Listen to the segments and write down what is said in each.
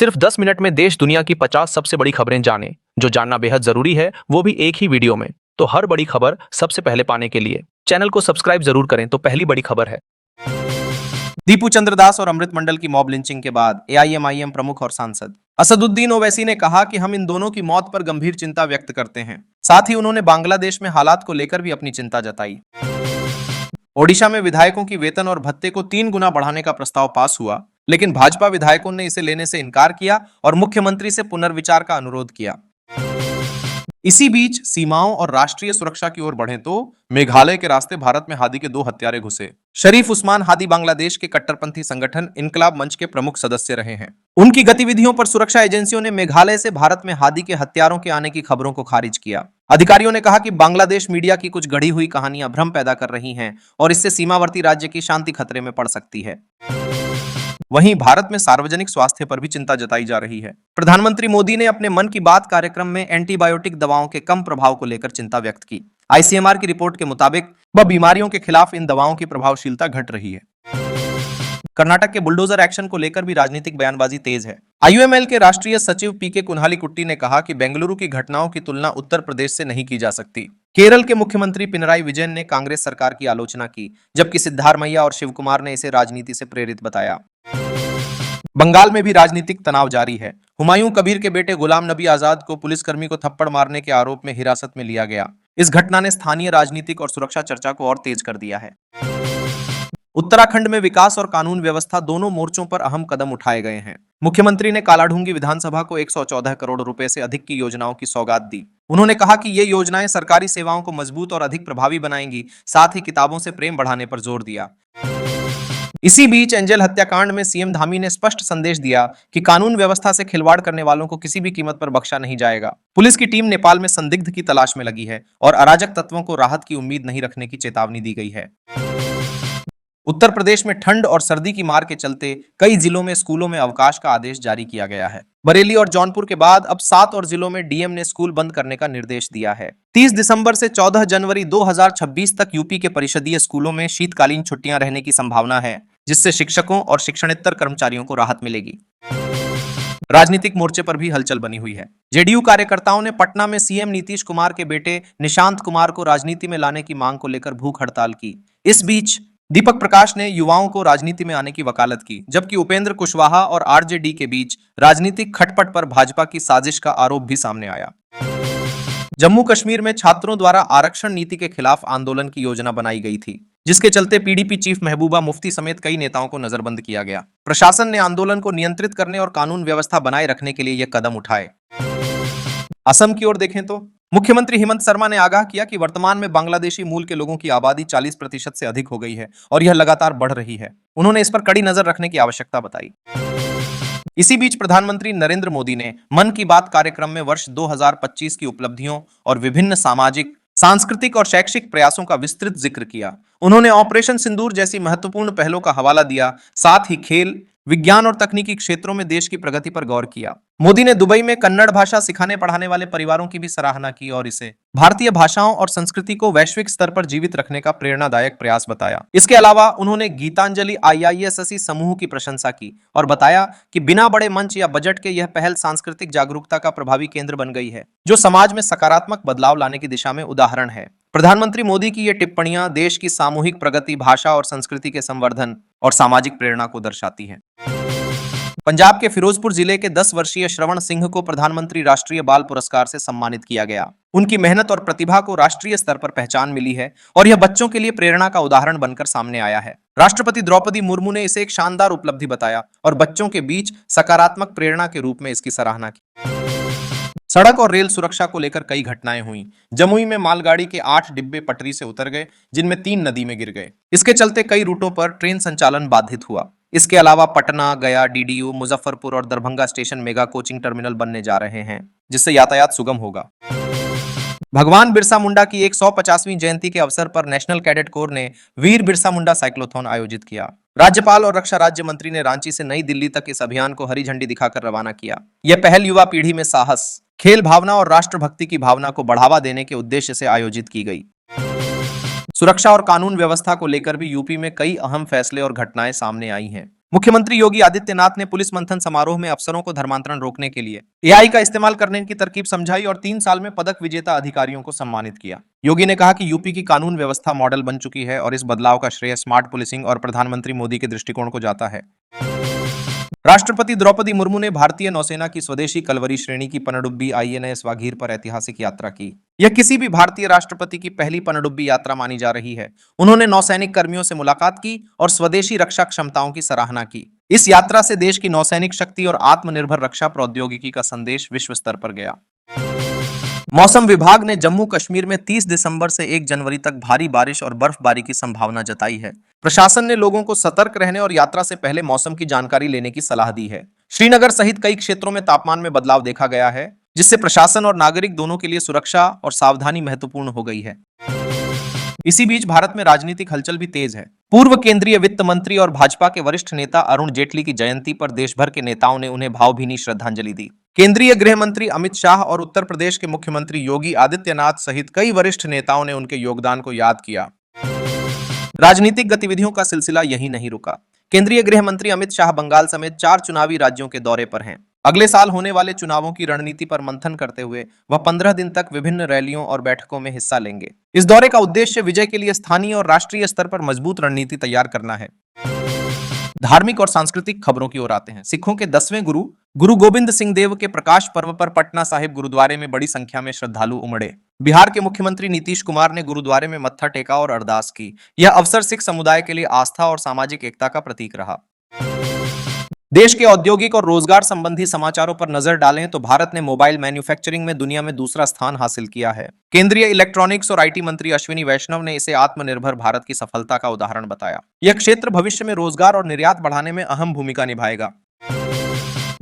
सिर्फ 10 मिनट में देश दुनिया की 50 सबसे बड़ी खबरें जानें। जो जानना बेहद जरूरी है वो भी एक ही वीडियो में। तो हर बड़ी खबर सबसे पहले पाने के लिए चैनल को सब्सक्राइब जरूर करें। तो पहली बड़ी खबर है, दीपू चंद्र दास और अमृत मंडल की मॉब लिंचिंग के बाद एआईएमआईएम प्रमुख और सांसद असदुद्दीन ओवैसी ने कहा कि हम इन दोनों की मौत पर गंभीर चिंता व्यक्त करते हैं। साथ ही उन्होंने बांग्लादेश में हालात को लेकर भी अपनी चिंता जताई। ओडिशा में विधायकों की वेतन और भत्ते को 3 गुना बढ़ाने का प्रस्ताव पास हुआ, लेकिन भाजपा विधायकों ने इसे लेने से इनकार किया और मुख्यमंत्री से पुनर्विचार का अनुरोध किया। इसी बीच सीमाओं और राष्ट्रीय सुरक्षा की ओर बढ़े तो मेघालय के रास्ते भारत में हादी के 2 हत्यारे घुसे। शरीफ उस्मान हादी बांग्लादेश के कट्टरपंथी संगठन इनकलाब मंच के प्रमुख सदस्य रहे हैं। उनकी गतिविधियों पर सुरक्षा एजेंसियों ने मेघालय से भारत में हादी के हत्यारों के आने की खबरों को खारिज किया। अधिकारियों ने कहा कि बांग्लादेश मीडिया की कुछ गढ़ी हुई कहानियां भ्रम पैदा कर रही हैं और इससे सीमावर्ती राज्य की शांति खतरे में पड़ सकती है। वहीं भारत में सार्वजनिक स्वास्थ्य पर भी चिंता जताई जा रही है। प्रधानमंत्री मोदी ने अपने मन की बात कार्यक्रम में एंटीबायोटिक दवाओं के कम प्रभाव को लेकर चिंता व्यक्त की। आईसीएमआर की रिपोर्ट के मुताबिक बीमारियों के खिलाफ इन दवाओं की प्रभावशीलता घट रही है। कर्नाटक के बुलडोजर एक्शन को लेकर भी राजनीतिक बयानबाजी तेज है। आईयूएमएल के राष्ट्रीय सचिव पीके कुन्हालीकुट्टी ने कहा कि बेंगलुरु की घटनाओं की तुलना उत्तर प्रदेश से नहीं की जा सकती। केरल के मुख्यमंत्री पिनराई विजयन ने कांग्रेस सरकार की आलोचना की, जबकि सिद्धारमैया और शिवकुमार ने इसे राजनीति से प्रेरित बताया। बंगाल में भी राजनीतिक तनाव जारी है। हुमायूं कबीर के बेटे गुलाम नबी आजाद को पुलिसकर्मी को थप्पड़ मारने के आरोप में हिरासत में लिया गया। इस घटना ने स्थानीय राजनीतिक और सुरक्षा चर्चा को और तेज कर दिया है। उत्तराखंड में विकास और कानून व्यवस्था दोनों मोर्चों पर अहम कदम उठाए गए हैं। मुख्यमंत्री ने कालाढूंगी विधानसभा को 114 करोड़ रुपए से अधिक की योजनाओं की सौगात दी। उन्होंने कहा कि ये योजनाएं सरकारी सेवाओं को मजबूत और अधिक प्रभावी बनाएंगी। साथ ही किताबों से प्रेम बढ़ाने पर जोर दिया। इसी बीच एंजल हत्याकांड में सीएम धामी ने स्पष्ट संदेश दिया कि कानून व्यवस्था से खिलवाड़ करने वालों को किसी भी कीमत पर बख्शा नहीं जाएगा। पुलिस की टीम नेपाल में संदिग्ध की तलाश में लगी है और अराजक तत्वों को राहत की उम्मीद नहीं रखने की चेतावनी दी गई है। उत्तर प्रदेश में ठंड और सर्दी की मार के चलते कई जिलों में स्कूलों में अवकाश का आदेश जारी किया गया है। बरेली और जौनपुर के बाद अब 7 और जिलों में डीएम ने स्कूल बंद करने का निर्देश दिया है। 30 दिसंबर से 14 जनवरी 2026 तक यूपी के परिषदीय स्कूलों में शीतकालीन छुट्टियां रहने की संभावना है, जिससे शिक्षकों और शिक्षणेत्तर कर्मचारियों को राहत मिलेगी। राजनीतिक मोर्चे पर भी हलचल बनी हुई है। जेडीयू कार्यकर्ताओं ने पटना में सीएम नीतीश कुमार के बेटे निशांत कुमार को राजनीति में लाने की मांग को लेकर भूख हड़ताल की। इस बीच दीपक प्रकाश ने युवाओं को राजनीति में आने की वकालत की, जबकि उपेंद्र कुशवाहा और आरजेडी के बीच राजनीतिक खटपट पर भाजपा की साजिश का आरोप भी सामने आया। जम्मू कश्मीर में छात्रों द्वारा आरक्षण नीति के खिलाफ आंदोलन की योजना बनाई गई थी, जिसके चलते पीडीपी चीफ महबूबा मुफ्ती समेत कई नेताओं को नजरबंद किया गया। प्रशासन ने आंदोलन को नियंत्रित करने और कानून व्यवस्था बनाए रखने के लिए यह कदम उठाए। असम की ओर देखें तो मुख्यमंत्री हेमंत शर्मा ने आगाह किया कि वर्तमान में बांग्लादेशी मूल के लोगों की आबादी 40% से अधिक हो गई है और यह लगातार बढ़ रही है। उन्होंने इस पर कड़ी नजर रखने की आवश्यकता बताई। इसी बीच प्रधानमंत्री नरेंद्र मोदी ने मन की बात कार्यक्रम में वर्ष 2025 की उपलब्धियों और विभिन्न सामाजिक, सांस्कृतिक और शैक्षिक प्रयासों का विस्तृत जिक्र किया। उन्होंने ऑपरेशन सिंदूर जैसी महत्वपूर्ण पहलों का हवाला दिया। साथ ही खेल, विज्ञान और तकनीकी क्षेत्रों में देश की प्रगति पर गौर किया। मोदी ने दुबई में कन्नड़ भाषा सिखाने पढ़ाने वाले परिवारों की भी सराहना की और इसे भारतीय भाषाओं और संस्कृति को वैश्विक स्तर पर जीवित रखने का प्रेरणादायक प्रयास बताया। इसके अलावा उन्होंने गीतांजलि आईआईएससी समूह की प्रशंसा की और बताया कि बिना बड़े मंच या बजट के यह पहल सांस्कृतिक जागरूकता का प्रभावी केंद्र बन गई है, जो समाज में सकारात्मक बदलाव लाने की दिशा में उदाहरण है। प्रधानमंत्री मोदी की ये टिप्पणियां देश की सामूहिक प्रगति, भाषा और संस्कृति के संवर्धन और सामाजिक प्रेरणा को दर्शाती हैं। पंजाब के फिरोजपुर जिले के 10 वर्षीय श्रवण सिंह को प्रधानमंत्री राष्ट्रीय बाल पुरस्कार से सम्मानित किया गया। उनकी मेहनत और प्रतिभा को राष्ट्रीय स्तर पर पहचान मिली है और यह बच्चों के लिए प्रेरणा का उदाहरण बनकर सामने आया है। राष्ट्रपति द्रौपदी मुर्मू ने इसे एक शानदार उपलब्धि बताया और बच्चों के बीच सकारात्मक प्रेरणा के रूप में इसकी सराहना की। सड़क और रेल सुरक्षा को लेकर कई घटनाएं हुई। जमुई में मालगाड़ी के 8 डिब्बे पटरी से उतर गए, जिनमें 3 नदी में गिर गए। इसके चलते कई रूटों पर ट्रेन संचालन बाधित हुआ। इसके अलावा पटना, गया, डीडीयू, मुजफ्फरपुर और Darbhanga station mega coaching terminal बनने जा रहे हैं, जिससे यातायात सुगम होगा। भगवान बिरसा मुंडा की 150वीं जयंती के अवसर पर नेशनल कैडेट कोर ने वीर बिरसा मुंडा साइक्लोथॉन आयोजित किया। राज्यपाल और रक्षा राज्य मंत्री ने रांची से नई दिल्ली तक इस अभियान को हरी झंडी दिखाकर रवाना किया। यह पहल युवा पीढ़ी में साहस, खेल भावना और राष्ट्रभक्ति की भावना को बढ़ावा देने के उद्देश्य से आयोजित की गई। सुरक्षा और कानून व्यवस्था को लेकर भी यूपी में कई अहम फैसले और घटनाएं सामने आई हैं। मुख्यमंत्री योगी आदित्यनाथ ने पुलिस मंथन समारोह में अफसरों को धर्मांतरण रोकने के लिए एआई का इस्तेमाल करने की तरकीब समझाई और 3 साल में पदक विजेता अधिकारियों को सम्मानित किया। योगी ने कहा कि यूपी की कानून व्यवस्था मॉडल बन चुकी है और इस बदलाव का श्रेय स्मार्ट पुलिसिंग और प्रधानमंत्री मोदी के दृष्टिकोण को जाता है। राष्ट्रपति द्रौपदी मुर्मू ने भारतीय नौसेना की स्वदेशी कलवरी श्रेणी की पनडुब्बी आईएनएस वागीर पर ऐतिहासिक यात्रा की। यह किसी भी भारतीय राष्ट्रपति की पहली पनडुब्बी यात्रा मानी जा रही है। उन्होंने नौसैनिक कर्मियों से मुलाकात की और स्वदेशी रक्षा क्षमताओं की सराहना की। इस यात्रा से देश की नौसैनिक शक्ति और आत्मनिर्भर रक्षा प्रौद्योगिकी का संदेश विश्व स्तर पर गया। मौसम विभाग ने जम्मू कश्मीर में 30 दिसंबर से 1 जनवरी तक भारी बारिश और बर्फबारी की संभावना जताई है। प्रशासन ने लोगों को सतर्क रहने और यात्रा से पहले मौसम की जानकारी लेने की सलाह दी है। श्रीनगर सहित कई क्षेत्रों में तापमान में बदलाव देखा गया है, जिससे प्रशासन और नागरिक दोनों के लिए सुरक्षा और सावधानी महत्वपूर्ण हो गई है। इसी बीच भारत में राजनीतिक हलचल भी तेज है। पूर्व केंद्रीय वित्त मंत्री और भाजपा के वरिष्ठ नेता अरुण जेटली की जयंती पर देश भर के नेताओं ने उन्हें भावभीनी श्रद्धांजलि दी। केंद्रीय गृह मंत्री अमित शाह और उत्तर प्रदेश के मुख्यमंत्री योगी आदित्यनाथ सहित कई वरिष्ठ नेताओं ने उनके योगदान को याद किया। राजनीतिक गतिविधियों का सिलसिला यहीं नहीं रुका। केंद्रीय गृह मंत्री अमित शाह बंगाल समेत 4 चुनावी राज्यों के दौरे पर हैं। अगले साल होने वाले चुनावों की रणनीति पर मंथन करते हुए वह 15 दिन तक विभिन्न रैलियों और बैठकों में हिस्सा लेंगे। इस दौरे का उद्देश्य विजय के लिए स्थानीय और राष्ट्रीय स्तर पर मजबूत रणनीति तैयार करना है। धार्मिक और सांस्कृतिक खबरों की ओर आते हैं। सिखों के 10वें गुरु गोविंद सिंह देव के प्रकाश पर्व पर पटना साहिब गुरुद्वारे में बड़ी संख्या में श्रद्धालु उमड़े। बिहार के मुख्यमंत्री नीतीश कुमार ने गुरुद्वारे में मत्था टेका और अरदास की। यह अवसर सिख समुदाय के लिए आस्था और सामाजिक एकता का प्रतीक रहा। देश के औद्योगिक और रोजगार संबंधी समाचारों पर नजर डालें तो भारत ने मोबाइल मैन्युफैक्चरिंग में दुनिया में दूसरा स्थान हासिल किया है। केंद्रीय इलेक्ट्रॉनिक्स और आईटी मंत्री अश्विनी वैष्णव ने इसे आत्मनिर्भर भारत की सफलता का उदाहरण बताया। यह क्षेत्र भविष्य में रोजगार और निर्यात बढ़ाने में अहम भूमिका निभाएगा।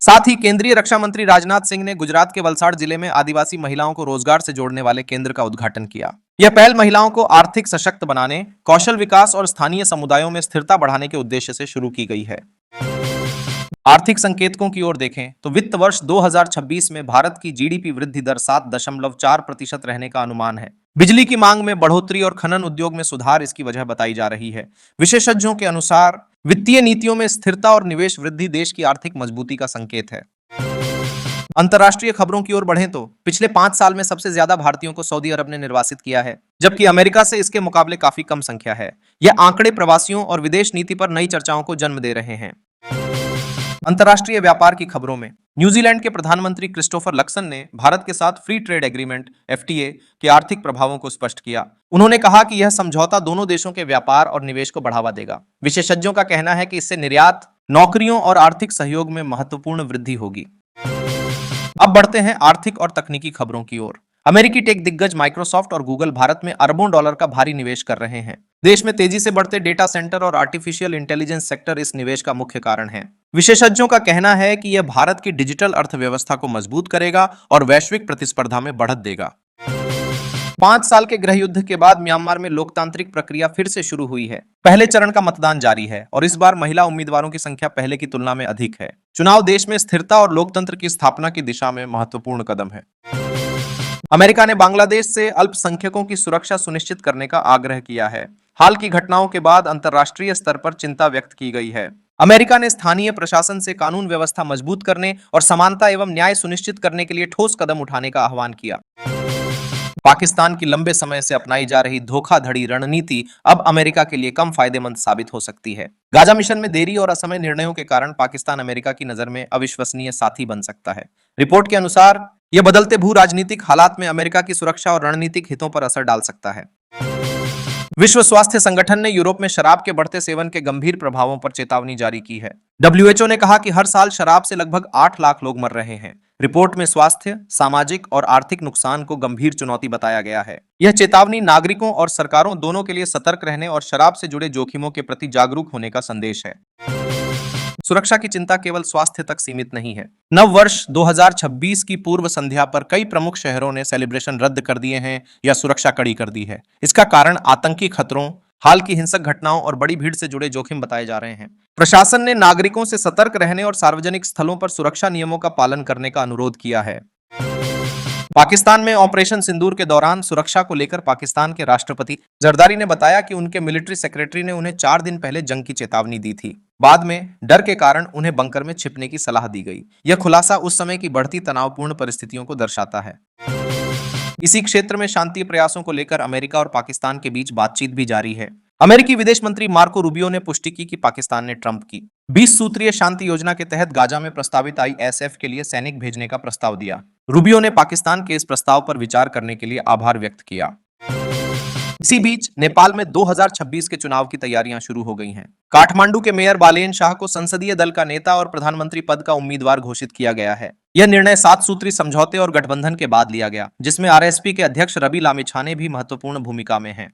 साथ ही केंद्रीय रक्षा मंत्री राजनाथ सिंह ने गुजरात के वलसाड जिले में आदिवासी महिलाओं को रोजगार से जोड़ने वाले केंद्र का उद्घाटन किया। यह पहल महिलाओं को आर्थिक सशक्त बनाने, कौशल विकास और स्थानीय समुदायों में स्थिरता बढ़ाने के उद्देश्य से शुरू की गई है। आर्थिक संकेतकों की ओर देखें तो वित्त वर्ष 2026 में भारत की जीडीपी वृद्धि दर 7.4% रहने का अनुमान है। बिजली की मांग में बढ़ोतरी और खनन उद्योग में सुधार इसकी वजह बताई जा रही है। विशेषज्ञों के अनुसार वित्तीय नीतियों में स्थिरता और निवेश वृद्धि देश की आर्थिक मजबूती का संकेत है। अंतर्राष्ट्रीय खबरों की ओर बढ़ें तो पिछले 5 साल में सबसे ज्यादा भारतीयों को सऊदी अरब ने निर्वासित किया है, जबकि अमेरिका से इसके मुकाबले काफी कम संख्या है। यह आंकड़े प्रवासियों और विदेश नीति पर नई चर्चाओं को जन्म दे रहे हैं। अंतर्राष्ट्रीय व्यापार की खबरों में न्यूजीलैंड के प्रधानमंत्री क्रिस्टोफर लक्सन ने भारत के साथ फ्री ट्रेड एग्रीमेंट (FTA) के आर्थिक प्रभावों को स्पष्ट किया। उन्होंने कहा कि यह समझौता दोनों देशों के व्यापार और निवेश को बढ़ावा देगा। विशेषज्ञों का कहना है कि इससे निर्यात, नौकरियों और आर्थिक सहयोग में महत्वपूर्ण वृद्धि होगी। अब बढ़ते हैं आर्थिक और तकनीकी खबरों की ओर। अमेरिकी टेक दिग्गज माइक्रोसॉफ्ट और गूगल भारत में अरबों डॉलर का भारी निवेश कर रहे हैं। देश में तेजी से बढ़ते डेटा सेंटर और आर्टिफिशियल इंटेलिजेंस सेक्टर इस निवेश का मुख्य कारण है। विशेषज्ञों का कहना है कि यह भारत की डिजिटल अर्थव्यवस्था को मजबूत करेगा और वैश्विक प्रतिस्पर्धा में बढ़त देगा। 5 साल के गृह युद्ध के बाद म्यांमार में लोकतांत्रिक प्रक्रिया फिर से शुरू हुई है। पहले चरण का मतदान जारी है और इस बार महिला उम्मीदवारों की संख्या पहले की तुलना में अधिक है। चुनाव देश में स्थिरता और लोकतंत्र की स्थापना की दिशा में महत्वपूर्ण कदम है। अमेरिका ने बांग्लादेश से अल्पसंख्यकों की सुरक्षा सुनिश्चित करने का आग्रह किया है। हाल की घटनाओं के बाद अंतर्राष्ट्रीय स्तर पर चिंता व्यक्त की गई है। अमेरिका ने स्थानीय प्रशासन से कानून व्यवस्था मजबूत करने और समानता एवं न्याय सुनिश्चित करने के लिए ठोस कदम उठाने का आह्वान किया। पाकिस्तान की लंबे समय से अपनाई जा रही धोखाधड़ी रणनीति अब अमेरिका के लिए कम फायदेमंद साबित हो सकती है। गाजा मिशन में देरी और असमय निर्णयों के कारण पाकिस्तान अमेरिका की नजर में अविश्वसनीय साथी बन सकता है। रिपोर्ट के अनुसार यह बदलते भू राजनीतिक हालात में अमेरिका की सुरक्षा और रणनीतिक हितों पर असर डाल सकता है। विश्व स्वास्थ्य संगठन ने यूरोप में शराब के बढ़ते सेवन के गंभीर प्रभावों पर चेतावनी जारी की है। WHO ने कहा कि हर साल शराब से लगभग 8 लाख लोग मर रहे हैं। रिपोर्ट में स्वास्थ्य, सामाजिक और आर्थिक नुकसान को गंभीर चुनौती बताया गया है। यह चेतावनी नागरिकों और सरकारों दोनों के लिए सतर्क रहने और शराब से जुड़े जोखिमों के प्रति जागरूक होने का संदेश है। सुरक्षा की चिंता केवल स्वास्थ्य तक सीमित नहीं है। नव वर्ष 2026 की पूर्व संध्या पर कई प्रमुख शहरों ने सेलिब्रेशन रद्द कर दिए हैं या सुरक्षा कड़ी कर दी है। इसका कारण आतंकी खतरों, हाल की हिंसक घटनाओं और बड़ी भीड़ से जुड़े जोखिम बताए जा रहे हैं। प्रशासन ने नागरिकों से सतर्क रहने और सार्वजनिक स्थलों पर सुरक्षा नियमों का पालन करने का अनुरोध किया है। पाकिस्तान में ऑपरेशन सिंदूर के दौरान सुरक्षा को लेकर पाकिस्तान के राष्ट्रपति जरदारी ने बताया कि उनके मिलिट्री सेक्रेटरी ने उन्हें 4 दिन पहले जंग की चेतावनी दी थी। बाद में डर के कारण उन्हें बंकर में छिपने की सलाह दी गई। यह खुलासा उस समय की बढ़ती तनावपूर्ण परिस्थितियों को दर्शाता है। इसी क्षेत्र में शांति प्रयासों को लेकर अमेरिका और पाकिस्तान के बीच बातचीत भी जारी है। अमेरिकी विदेश मंत्री मार्को रूबियो ने पुष्टि की कि पाकिस्तान ने ट्रंप की 20 सूत्रीय शांति योजना के तहत गाजा में प्रस्तावित आईएसएफ के लिए सैनिक भेजने का प्रस्ताव दिया। रूबियो ने पाकिस्तान के इस प्रस्ताव पर विचार करने के लिए आभार व्यक्त किया। इसी बीच नेपाल में 2026 के चुनाव की तैयारियां शुरू हो गई हैं। काठमांडू के मेयर बालेन शाह को संसदीय दल का नेता और प्रधानमंत्री पद का उम्मीदवार घोषित किया गया है। यह निर्णय 7 सूत्री समझौते और गठबंधन के बाद लिया गया, जिसमें आरएसपी के अध्यक्ष रवि लामिछाने भी महत्वपूर्ण भूमिका में हैं।